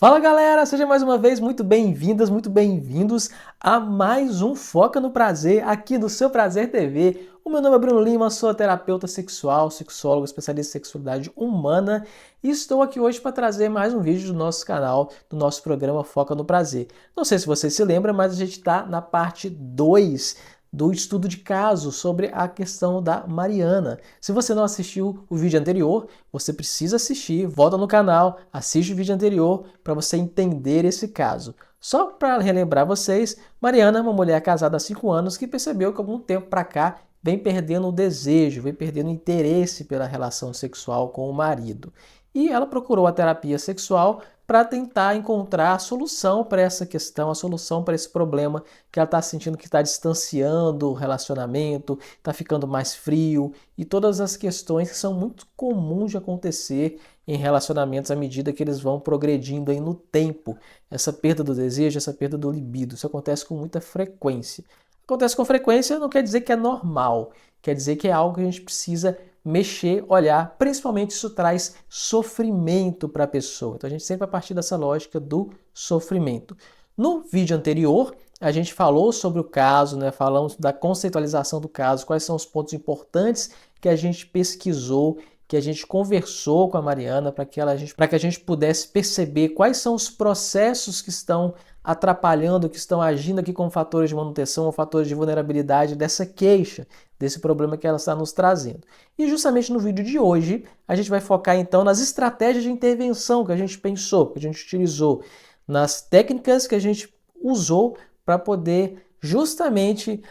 Fala galera, sejam mais uma vez muito bem-vindas, muito bem-vindos a mais um Foca no Prazer aqui do Seu Prazer TV. O meu nome é Bruno Lima, sou terapeuta sexual, sexólogo, especialista em sexualidade humana e estou aqui hoje para trazer mais um vídeo do nosso canal, do nosso programa Foca no Prazer. Não sei se você se lembra, mas a gente está na parte 2 do estudo de caso sobre a questão da Mariana. Se você não assistiu o vídeo anterior, você precisa assistir, volta no canal, assiste o vídeo anterior para você entender esse caso. Só para relembrar vocês, Mariana é uma mulher casada há 5 anos que percebeu que algum tempo para cá vem perdendo o desejo, vem perdendo o interesse pela relação sexual com o marido. E ela procurou a terapia sexual para tentar encontrar a solução para essa questão, a solução para esse problema que ela está sentindo que está distanciando o relacionamento, está ficando mais frio e todas as questões que são muito comuns de acontecer em relacionamentos à medida que eles vão progredindo aí no tempo. Essa perda do desejo, essa perda do libido, isso acontece com muita frequência. Acontece com frequência não quer dizer que é normal, quer dizer que é algo que a gente precisa mexer, olhar, principalmente isso traz sofrimento para a pessoa. Então a gente sempre vai partir dessa lógica do sofrimento. No vídeo anterior, a gente falou sobre o caso, né? Falamos da conceitualização do caso, quais são os pontos importantes que a gente pesquisou, que a gente conversou com a Mariana para que a gente pudesse perceber quais são os processos que estão atrapalhando, que estão agindo aqui como fatores de manutenção ou fatores de vulnerabilidade dessa queixa, desse problema que ela está nos trazendo. E justamente no vídeo de hoje, a gente vai focar então nas estratégias de intervenção que a gente pensou, que a gente utilizou, nas técnicas que a gente usou para poder justamente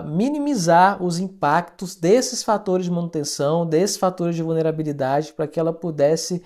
minimizar os impactos desses fatores de manutenção, desses fatores de vulnerabilidade, para que ela pudesse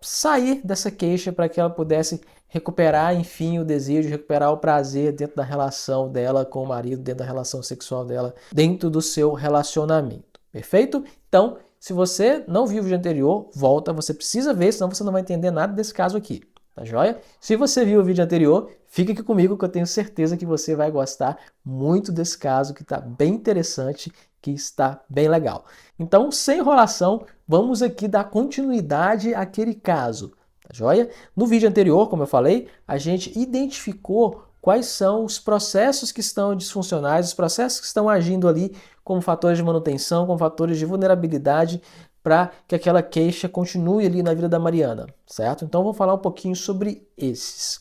sair dessa queixa, para que ela pudesse recuperar, enfim, o desejo, recuperar o prazer dentro da relação dela com o marido, dentro da relação sexual dela, dentro do seu relacionamento. Perfeito? Então, se você não viu o vídeo anterior, volta, você precisa ver, senão você não vai entender nada desse caso aqui. Tá joia? Se você viu o vídeo anterior, fica aqui comigo que eu tenho certeza que você vai gostar muito desse caso, que está bem interessante, que está bem legal. Então, sem enrolação, vamos aqui dar continuidade àquele caso. Tá joia? No vídeo anterior, como eu falei, a gente identificou quais são os processos que estão disfuncionais, os processos que estão agindo ali como fatores de manutenção, como fatores de vulnerabilidade para que aquela queixa continue ali na vida da Mariana, certo? Então vou falar um pouquinho sobre esses.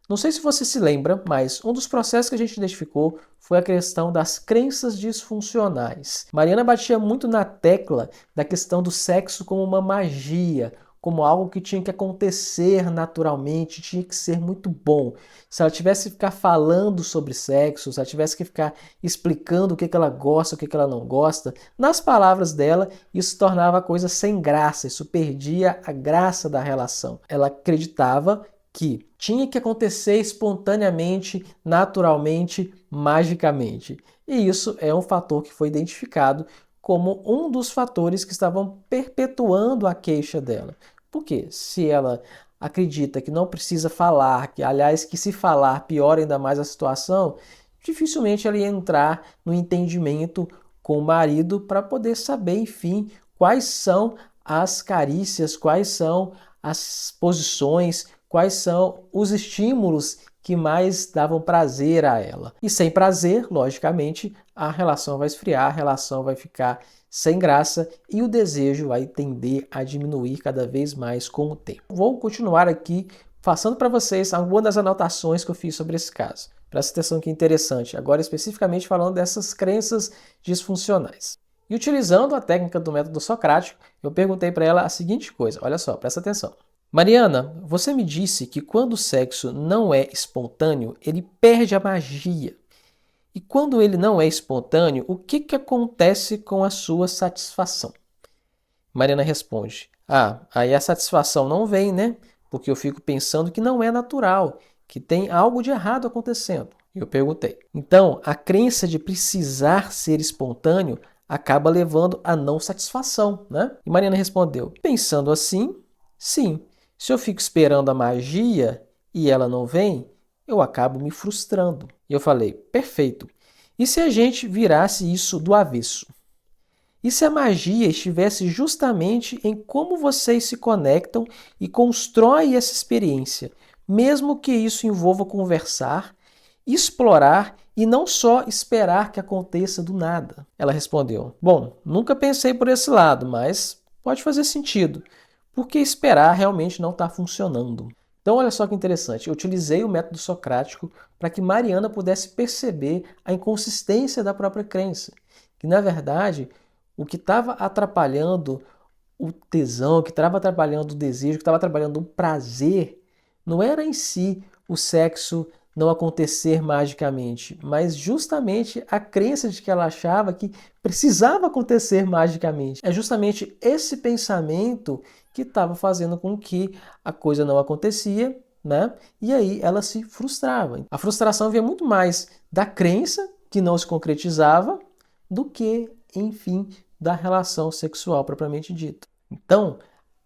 Não sei se você se lembra, mas um dos processos que a gente identificou foi a questão das crenças disfuncionais. Mariana batia muito na tecla da questão do sexo como uma magia, como algo que tinha que acontecer naturalmente, tinha que ser muito bom. Se ela tivesse que ficar falando sobre sexo, se ela tivesse que ficar explicando o que ela gosta, o que ela não gosta, nas palavras dela, isso tornava a coisa sem graça, isso perdia a graça da relação. Ela acreditava que tinha que acontecer espontaneamente, naturalmente, magicamente. E isso é um fator que foi identificado como um dos fatores que estavam perpetuando a queixa dela. Porque se ela acredita que não precisa falar, que aliás que se falar piora ainda mais a situação, dificilmente ela ia entrar no entendimento com o marido para poder saber, enfim, quais são as carícias, quais são as posições, quais são os estímulos que mais davam prazer a ela. E sem prazer, logicamente, a relação vai esfriar, a relação vai ficar sem graça e o desejo vai tender a diminuir cada vez mais com o tempo. Vou continuar aqui passando para vocês algumas das anotações que eu fiz sobre esse caso. Presta atenção que é interessante, agora especificamente falando dessas crenças disfuncionais. E utilizando a técnica do método socrático, eu perguntei para ela a seguinte coisa, olha só, presta atenção. Mariana, você me disse que quando o sexo não é espontâneo, ele perde a magia. E quando ele não é espontâneo, o que acontece com a sua satisfação? Mariana responde, aí a satisfação não vem, né? Porque eu fico pensando que não é natural, que tem algo de errado acontecendo. Eu perguntei. Então, a crença de precisar ser espontâneo acaba levando à não satisfação, né? E Mariana respondeu, pensando assim, sim. Se eu fico esperando a magia e ela não vem, eu acabo me frustrando. E eu falei, perfeito. E se a gente virasse isso do avesso? E se a magia estivesse justamente em como vocês se conectam e constroem essa experiência, mesmo que isso envolva conversar, explorar e não só esperar que aconteça do nada? Ela respondeu: Bom, nunca pensei por esse lado, mas pode fazer sentido, porque esperar realmente não está funcionando. Então, olha só que interessante. Eu utilizei o método socrático para que Mariana pudesse perceber a inconsistência da própria crença. Que, na verdade, o que estava atrapalhando o tesão, o que estava atrapalhando o desejo, o que estava atrapalhando o prazer, não era em si o sexo não acontecer magicamente, mas justamente a crença de que ela achava que precisava acontecer magicamente. É justamente esse pensamento que estava fazendo com que a coisa não acontecia, né? E aí ela se frustrava. A frustração vinha muito mais da crença que não se concretizava do que, enfim, da relação sexual propriamente dita. Então,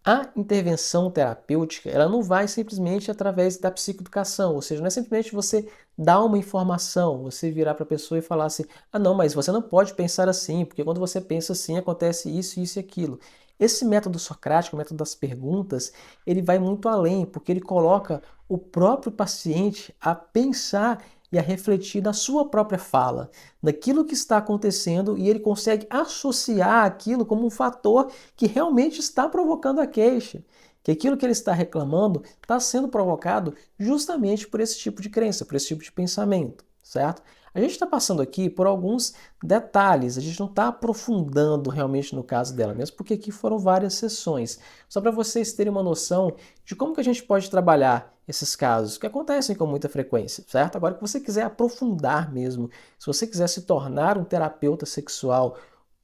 a intervenção terapêutica, ela não vai simplesmente através da psicoeducação, ou seja, não é simplesmente você dar uma informação, você virar para a pessoa e falar assim, ah não, mas você não pode pensar assim, porque quando você pensa assim acontece isso, isso e aquilo. Esse método socrático, o método das perguntas, ele vai muito além, porque ele coloca o próprio paciente a pensar e a refletir na sua própria fala, daquilo que está acontecendo, e ele consegue associar aquilo como um fator que realmente está provocando a queixa, que aquilo que ele está reclamando está sendo provocado justamente por esse tipo de crença, por esse tipo de pensamento, certo? A gente está passando aqui por alguns detalhes, a gente não está aprofundando realmente no caso dela, mesmo porque aqui foram várias sessões. Só para vocês terem uma noção de como que a gente pode trabalhar esses casos, que acontecem com muita frequência, certo? Agora que você quiser aprofundar mesmo, se você quiser se tornar um terapeuta sexual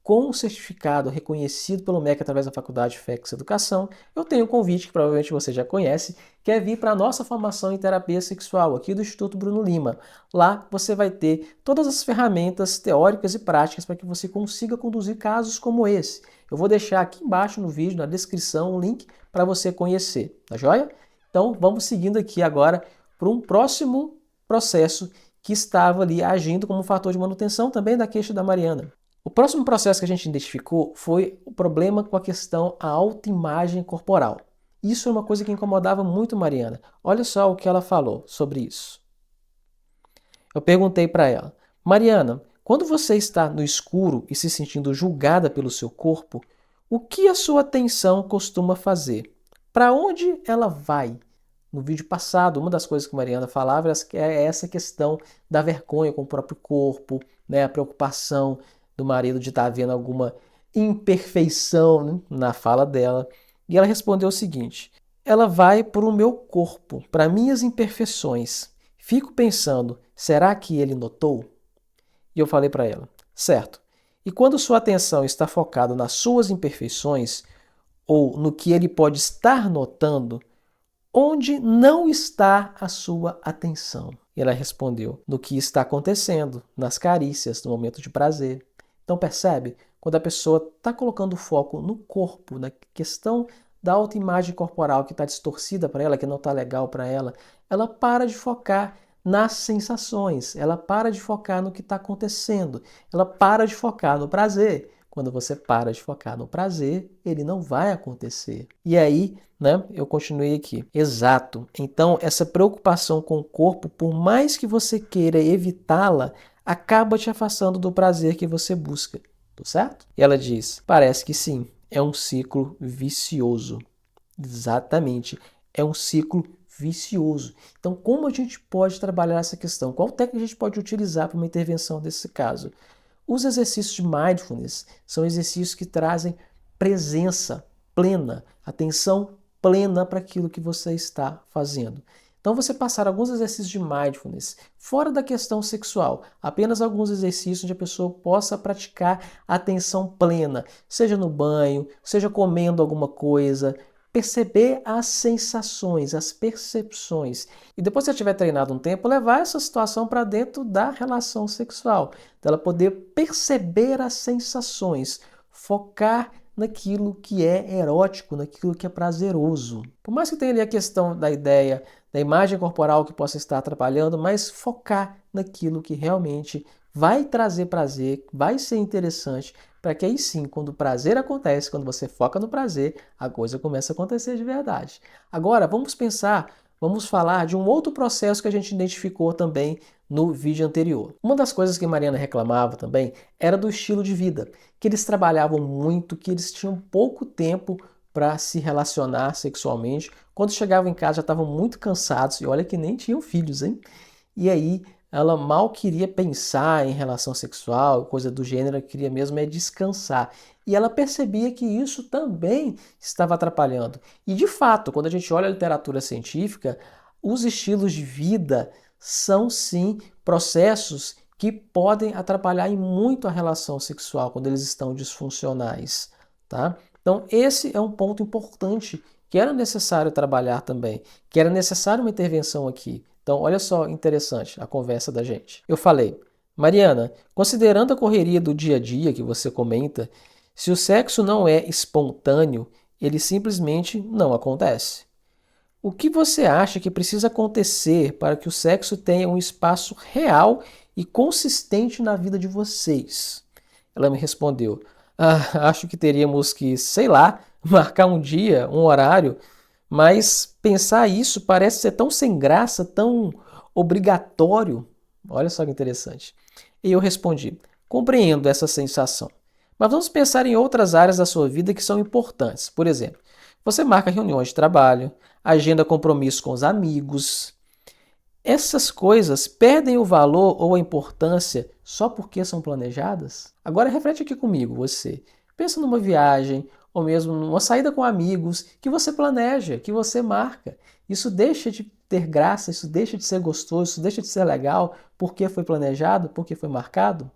com um certificado reconhecido pelo MEC através da Faculdade FEX Educação, eu tenho um convite que provavelmente você já conhece, que é vir para a nossa formação em terapia sexual aqui do Instituto Bruno Lima. Lá você vai ter todas as ferramentas teóricas e práticas para que você consiga conduzir casos como esse. Eu vou deixar aqui embaixo no vídeo, na descrição, um link para você conhecer, tá joia? Então vamos seguindo aqui agora para um próximo processo que estava ali agindo como fator de manutenção também da queixa da Mariana. O próximo processo que a gente identificou foi o problema com a questão a autoimagem corporal. Isso é uma coisa que incomodava muito Mariana. Olha só o que ela falou sobre isso. Eu perguntei para ela: Mariana, quando você está no escuro e se sentindo julgada pelo seu corpo, o que a sua atenção costuma fazer? Para onde ela vai? No vídeo passado, uma das coisas que Mariana falava é essa questão da vergonha com o próprio corpo, né, a preocupação do marido de estar vendo alguma imperfeição, né, na fala dela. E ela respondeu o seguinte: ela vai para o meu corpo, para minhas imperfeições. Fico pensando, será que ele notou? E eu falei para ela: certo. E quando sua atenção está focada nas suas imperfeições, ou no que ele pode estar notando, onde não está a sua atenção? E ela respondeu: no que está acontecendo, nas carícias, no momento de prazer. Então percebe? Quando a pessoa está colocando o foco no corpo, na questão da autoimagem corporal que está distorcida para ela, que não está legal para ela, ela para de focar nas sensações, ela para de focar no que está acontecendo, ela para de focar no prazer. Quando você para de focar no prazer, ele não vai acontecer. E aí, né, eu continuei aqui. Exato. Então, essa preocupação com o corpo, por mais que você queira evitá-la, acaba te afastando do prazer que você busca, tá certo? E ela diz: parece que sim, é um ciclo vicioso. Exatamente, é um ciclo vicioso. Então, como a gente pode trabalhar essa questão? Qual técnica a gente pode utilizar para uma intervenção desse caso? Os exercícios de mindfulness são exercícios que trazem presença plena, atenção plena para aquilo que você está fazendo. Então, você passar alguns exercícios de mindfulness fora da questão sexual, apenas alguns exercícios onde a pessoa possa praticar atenção plena, seja no banho, seja comendo alguma coisa, perceber as sensações, as percepções. E depois que você tiver treinado um tempo, levar essa situação para dentro da relação sexual, dela poder perceber as sensações, focar naquilo que é erótico, naquilo que é prazeroso. Por mais que tenha ali a questão da ideia, da imagem corporal que possa estar atrapalhando, mas focar naquilo que realmente vai trazer prazer, vai ser interessante, para que aí sim, quando o prazer acontece, quando você foca no prazer, a coisa começa a acontecer de verdade. Agora, vamos falar de um outro processo que a gente identificou também no vídeo anterior. Uma das coisas que Mariana reclamava também era do estilo de vida, que eles trabalhavam muito, que eles tinham pouco tempo para se relacionar sexualmente. Quando chegavam em casa já estavam muito cansados, e olha que nem tinham filhos, hein? E aí ela mal queria pensar em relação sexual, coisa do gênero, queria mesmo é descansar. E ela percebia que isso também estava atrapalhando. E de fato, quando a gente olha a literatura científica, os estilos de vida são sim processos que podem atrapalhar em muito a relação sexual quando eles estão disfuncionais, tá? Então, esse é um ponto importante que era necessário trabalhar também, que era necessário uma intervenção aqui. Então, olha só interessante a conversa da gente. Eu falei, Mariana, considerando a correria do dia a dia que você comenta, se o sexo não é espontâneo, ele simplesmente não acontece. O que você acha que precisa acontecer para que o sexo tenha um espaço real e consistente na vida de vocês? Ela me respondeu, acho que teríamos que, sei lá, marcar um dia, um horário, mas pensar isso parece ser tão sem graça, tão obrigatório. Olha só que interessante. E eu respondi, compreendo essa sensação, mas vamos pensar em outras áreas da sua vida que são importantes. Por exemplo, você marca reuniões de trabalho, agenda compromisso com os amigos. Essas coisas perdem o valor ou a importância só porque são planejadas? Agora reflete aqui comigo, você. Pensa numa viagem ou mesmo numa saída com amigos que você planeja, que você marca. Isso deixa de ter graça, isso deixa de ser gostoso, isso deixa de ser legal porque foi planejado, porque foi marcado?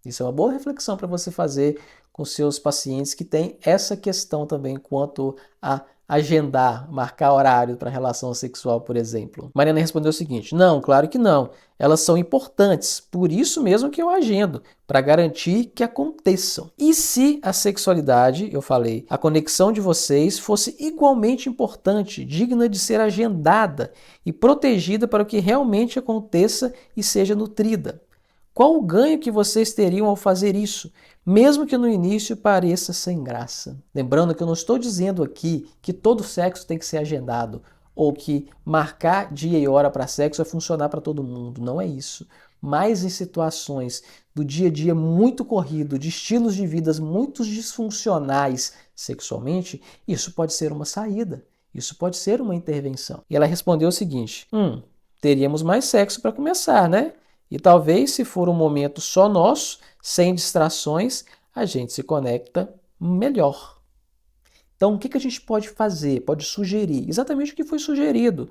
Isso é uma boa reflexão para você fazer com seus pacientes que têm essa questão também quanto a agendar, marcar horário para relação sexual, por exemplo. Mariana respondeu o seguinte: não, claro que não. Elas são importantes, por isso mesmo que eu agendo, para garantir que aconteçam. E se a sexualidade, eu falei, a conexão de vocês fosse igualmente importante, digna de ser agendada e protegida para que realmente aconteça e seja nutrida? Qual o ganho que vocês teriam ao fazer isso, mesmo que no início pareça sem graça? Lembrando que eu não estou dizendo aqui que todo sexo tem que ser agendado ou que marcar dia e hora para sexo vai funcionar para todo mundo. Não é isso. Mas em situações do dia a dia muito corrido, de estilos de vidas muito disfuncionais sexualmente, isso pode ser uma saída. Isso pode ser uma intervenção. E ela respondeu o seguinte: teríamos mais sexo para começar, né? E talvez, se for um momento só nosso, sem distrações, a gente se conecta melhor. Então, o que a gente pode fazer? Pode sugerir exatamente o que foi sugerido.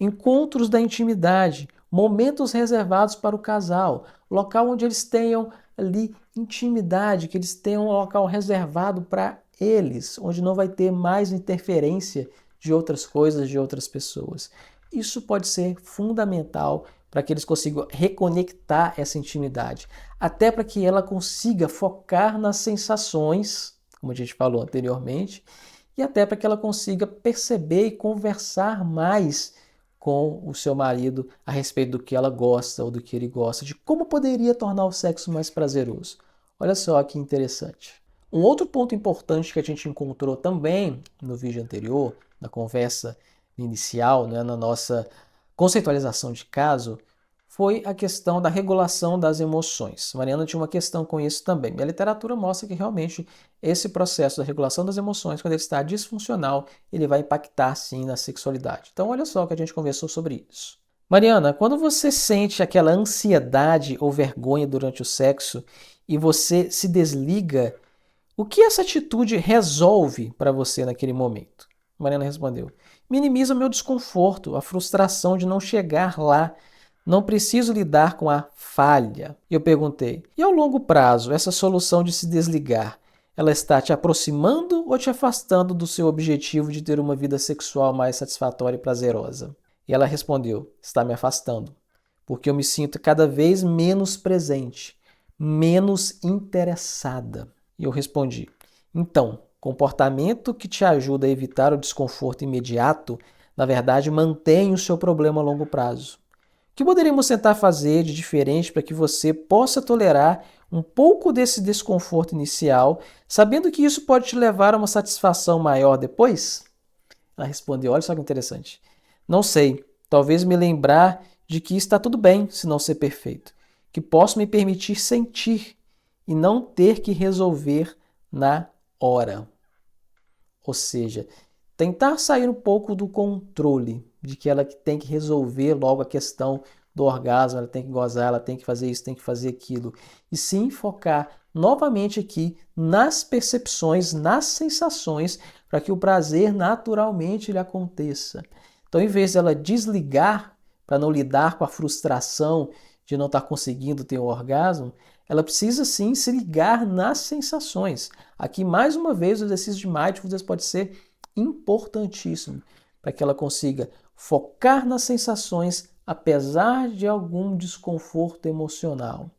Encontros da intimidade, momentos reservados para o casal, local onde eles tenham ali intimidade, que eles tenham um local reservado para eles, onde não vai ter mais interferência de outras coisas, de outras pessoas. Isso pode ser fundamental para que eles consigam reconectar essa intimidade, até para que ela consiga focar nas sensações, como a gente falou anteriormente, e até para que ela consiga perceber e conversar mais com o seu marido a respeito do que ela gosta ou do que ele gosta, de como poderia tornar o sexo mais prazeroso. Olha só que interessante. Um outro ponto importante que a gente encontrou também no vídeo anterior, na conversa inicial, né, na nossa conceitualização de caso, foi a questão da regulação das emoções. Mariana tinha uma questão com isso também. E a literatura mostra que realmente esse processo da regulação das emoções, quando ele está disfuncional, ele vai impactar sim na sexualidade. Então olha só que a gente conversou sobre isso. Mariana, quando você sente aquela ansiedade ou vergonha durante o sexo e você se desliga, o que essa atitude resolve para você naquele momento? Mariana respondeu: minimiza o meu desconforto, a frustração de não chegar lá. Não preciso lidar com a falha. Eu perguntei: e ao longo prazo, essa solução de se desligar, ela está te aproximando ou te afastando do seu objetivo de ter uma vida sexual mais satisfatória e prazerosa? E ela respondeu: está me afastando, porque eu me sinto cada vez menos presente, menos interessada. E eu respondi: então, comportamento que te ajuda a evitar o desconforto imediato, na verdade, mantém o seu problema a longo prazo. que poderíamos tentar fazer de diferente para que você possa tolerar um pouco desse desconforto inicial, sabendo que isso pode te levar a uma satisfação maior depois? Ela respondeu, olha só que interessante. Não sei, talvez me lembrar de que está tudo bem se não ser perfeito, que posso me permitir sentir e não ter que resolver na hora. Ou seja, tentar sair um pouco do controle, de que ela tem que resolver logo a questão do orgasmo, ela tem que gozar, ela tem que fazer isso, tem que fazer aquilo. E sim focar novamente aqui nas percepções, nas sensações, para que o prazer naturalmente lhe aconteça. Então, em vez dela desligar, para não lidar com a frustração de não estar conseguindo ter o orgasmo, ela precisa sim se ligar nas sensações. Aqui, mais uma vez, o exercício de mindfulness pode ser importantíssimo para que ela consiga focar nas sensações apesar de algum desconforto emocional.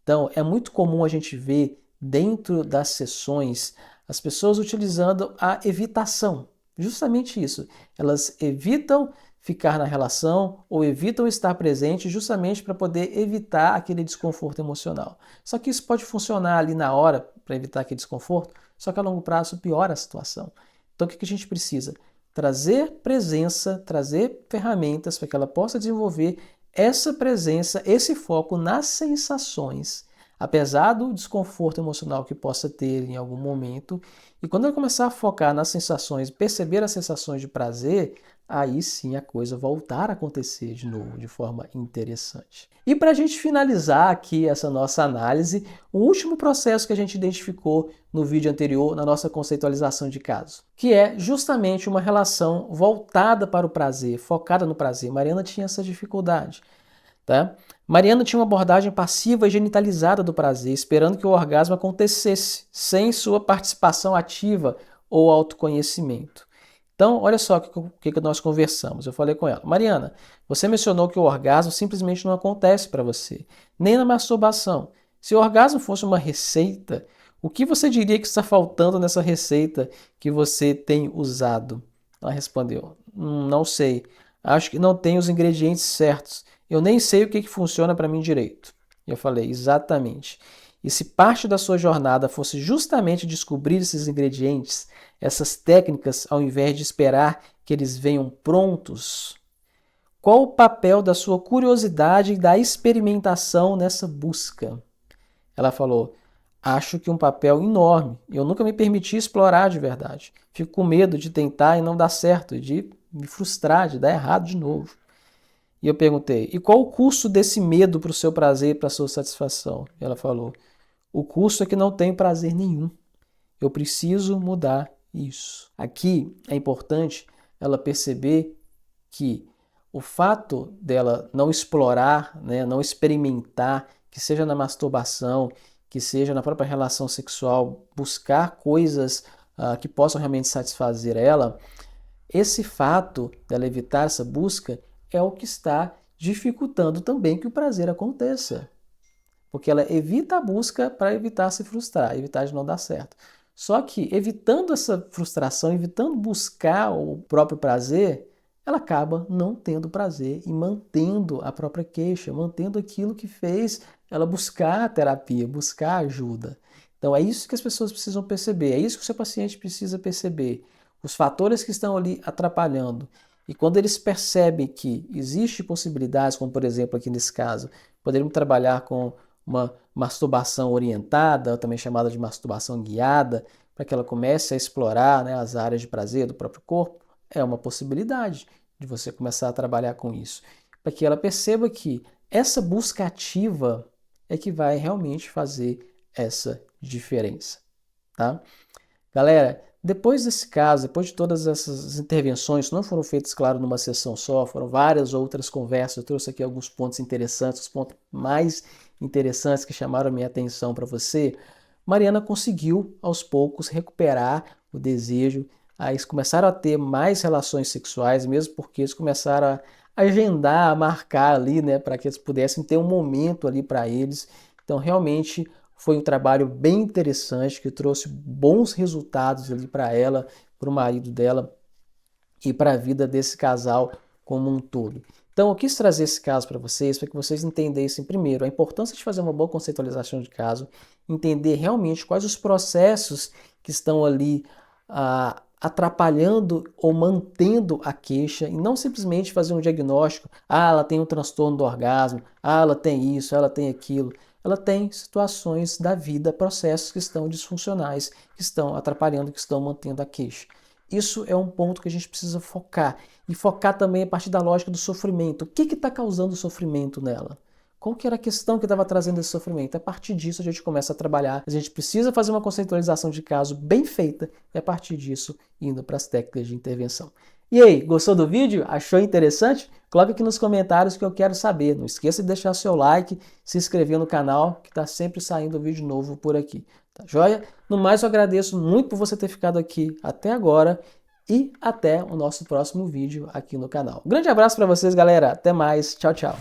Então, é muito comum a gente ver dentro das sessões as pessoas utilizando a evitação. Justamente isso. Elas evitam ficar na relação ou evitam estar presente justamente para poder evitar aquele desconforto emocional. Só que isso pode funcionar ali na hora para evitar aquele desconforto, só que a longo prazo piora a situação. Então o que a gente precisa? Trazer presença, trazer ferramentas para que ela possa desenvolver essa presença, esse foco nas sensações, apesar do desconforto emocional que possa ter em algum momento. E quando ela começar a focar nas sensações, perceber as sensações de prazer, aí sim a coisa voltar a acontecer de novo, de forma interessante. E para a gente finalizar aqui essa nossa análise, o último processo que a gente identificou no vídeo anterior, na nossa conceitualização de caso, que é justamente uma relação voltada para o prazer, focada no prazer. Mariana tinha essa dificuldade. Tá? Mariana tinha uma abordagem passiva e genitalizada do prazer, esperando que o orgasmo acontecesse, sem sua participação ativa ou autoconhecimento. Então, olha só o que nós conversamos. Eu falei com ela, Mariana, você mencionou que o orgasmo simplesmente não acontece para você, nem na masturbação. Se o orgasmo fosse uma receita, o que você diria que está faltando nessa receita que você tem usado? Ela respondeu, não sei, acho que não tem os ingredientes certos. Eu nem sei o que funciona para mim direito. E eu falei, exatamente. E se parte da sua jornada fosse justamente descobrir esses ingredientes, essas técnicas, ao invés de esperar que eles venham prontos, qual o papel da sua curiosidade e da experimentação nessa busca? Ela falou, acho que um papel enorme. Eu nunca me permiti explorar de verdade. Fico com medo de tentar e não dar certo, de me frustrar, de dar errado de novo. E eu perguntei, e qual o custo desse medo para o seu prazer e para a sua satisfação? E ela falou, o custo é que não tenho prazer nenhum. Eu preciso mudar isso. Aqui é importante ela perceber que o fato dela não explorar, né, não experimentar, que seja na masturbação, que seja na própria relação sexual, buscar coisas que possam realmente satisfazer ela, esse fato dela evitar essa busca é o que está dificultando também que o prazer aconteça. Porque ela evita a busca para evitar se frustrar, evitar de não dar certo. Só que evitando essa frustração, evitando buscar o próprio prazer, ela acaba não tendo prazer e mantendo a própria queixa, mantendo aquilo que fez ela buscar a terapia, buscar a ajuda. Então é isso que as pessoas precisam perceber, é isso que o seu paciente precisa perceber. Os fatores que estão ali atrapalhando. E quando eles percebem que existem possibilidades, como por exemplo aqui nesse caso, poderíamos trabalhar com uma masturbação orientada, também chamada de masturbação guiada, para que ela comece a explorar, né, as áreas de prazer do próprio corpo, é uma possibilidade de você começar a trabalhar com isso. Para que ela perceba que essa busca ativa é que vai realmente fazer essa diferença. Tá? Galera, depois desse caso, depois de todas essas intervenções, não foram feitas, claro, numa sessão só, foram várias outras conversas, eu trouxe aqui alguns pontos interessantes, os pontos mais interessantes que chamaram a minha atenção para você. Mariana conseguiu, aos poucos, recuperar o desejo, aí eles começaram a ter mais relações sexuais, mesmo porque eles começaram a agendar, a marcar ali, né, para que eles pudessem ter um momento ali para eles. Então, realmente, foi um trabalho bem interessante, que trouxe bons resultados ali para ela, para o marido dela e para a vida desse casal como um todo. Então, eu quis trazer esse caso para que vocês entendessem, primeiro, a importância de fazer uma boa conceitualização de caso, entender realmente quais os processos que estão ali atrapalhando ou mantendo a queixa, e não simplesmente fazer um diagnóstico, ela tem um transtorno do orgasmo, ela tem isso, ela tem aquilo. Ela tem situações da vida, processos que estão disfuncionais, que estão atrapalhando, que estão mantendo a queixa. Isso é um ponto que a gente precisa focar. E focar também a partir da lógica do sofrimento. O que está causando sofrimento nela? Qual que era a questão que estava trazendo esse sofrimento? A partir disso a gente começa a trabalhar. A gente precisa fazer uma conceitualização de caso bem feita e a partir disso indo para as técnicas de intervenção. E aí, gostou do vídeo? Achou interessante? Coloque aqui nos comentários que eu quero saber. Não esqueça de deixar seu like, se inscrever no canal, que está sempre saindo vídeo novo por aqui. Tá joia? No mais, eu agradeço muito por você ter ficado aqui até agora e até o nosso próximo vídeo aqui no canal. Um grande abraço para vocês, galera. Até mais. Tchau, tchau.